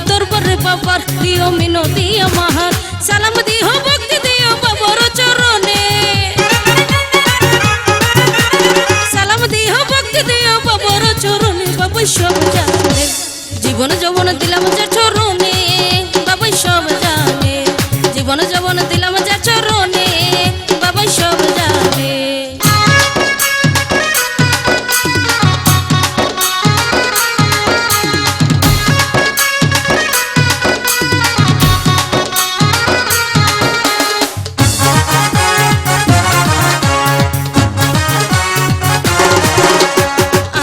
দরবারে বাবার দিও মিনতি আমার সালাম দিও ভক্তি দিও বাবার চরণে সালাম দিও ভক্তি দিও বাবার চরণে বাবা সব জানে জীবন যৌবন দিলাম যার চরণে বাবা সব জানে জীবন যৌবন দিলাম যার চরণে বাবা সব জানে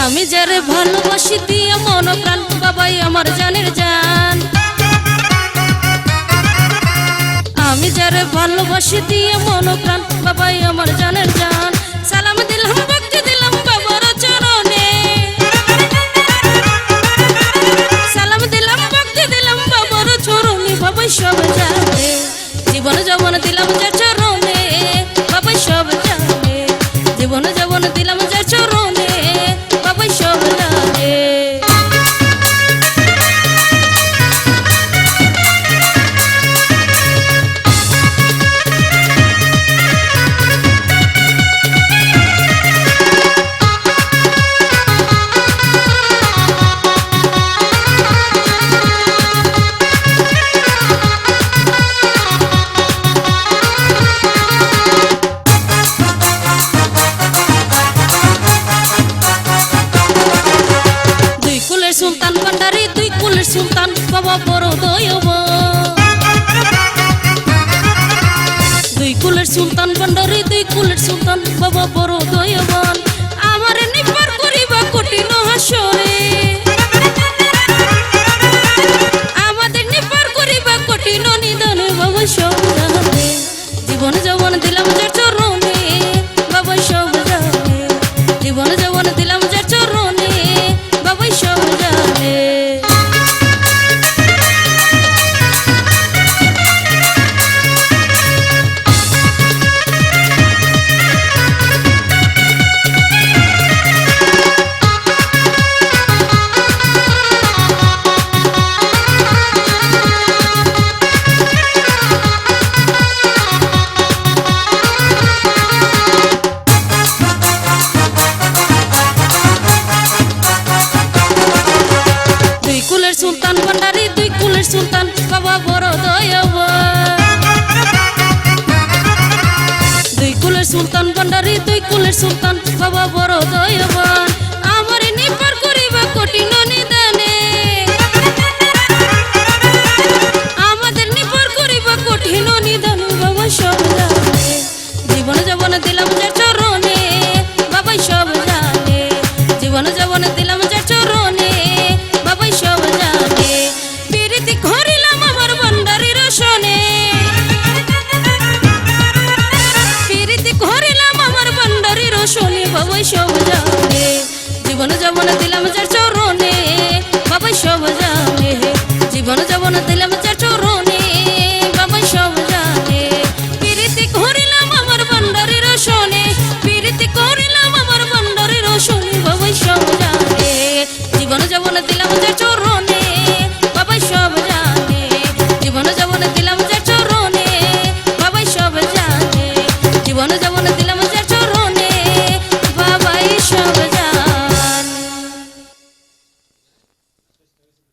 আমি যারে ভালোবাসি দিয়ে মন প্রাণ বাবাই আমার জানের জান আমি যারে ভালোবাসি দিয়ে মন প্রাণ বাবাই আমার জানের জান সালাম দিলাম ভক্তি দিলাম বাবার চরণে সালাম দিলাম ভক্তি দিলাম বাবার চরণে বাবাই সব জানে জীবন যৌবন দিলাম যার চরণে বাবাই সব জানে জীবন যৌবন দিলাম যার চরণে বাবাই সব জানে সুলতান ভান্ডারি দুই কুলের সুলতান বাবা বড় দয়াবান দুই কুলের সুলতান ভান্ডারি দুই কুলের সুলতান বাবা বড় দয়াবান আমার নিপার করিবা কঠিন হাসরে আমাদের নিপার করিবা কঠিন নিদানে বাবা সব জানে জীবন যৌবন দিলাম যার চরণে বাবা সব জানে জীবন যৌবন দিলাম যার চরণে বাবা সব জানে সুলতান ভান্ডারি দুই কুলের সুলতান বাবা বড় দয়াবান দুই কুলের সুলতান ভান্ডারি দুই কুলের সুলতান বাবা বড় দয়াবান আমার নিপার করিবা কঠিন নিদানে আমাদের নিপার করিবা কঠিন নিদানে বাবা সব জানে জীবন যৌবন দিলাম যার চরণে বাবা সব জানে জীবন যৌবন দিলাম যার চরণে বাবা সব জানে প্রীতি করিলাম আমার ভান্ডারির রসনে প্রীতি করিলাম আমার ভান্ডারির রসনে বাবা সব জানে জীবন যৌবন দিলাম যার চরণে বাবা সব জানে জীবন যৌবন দিলাম যার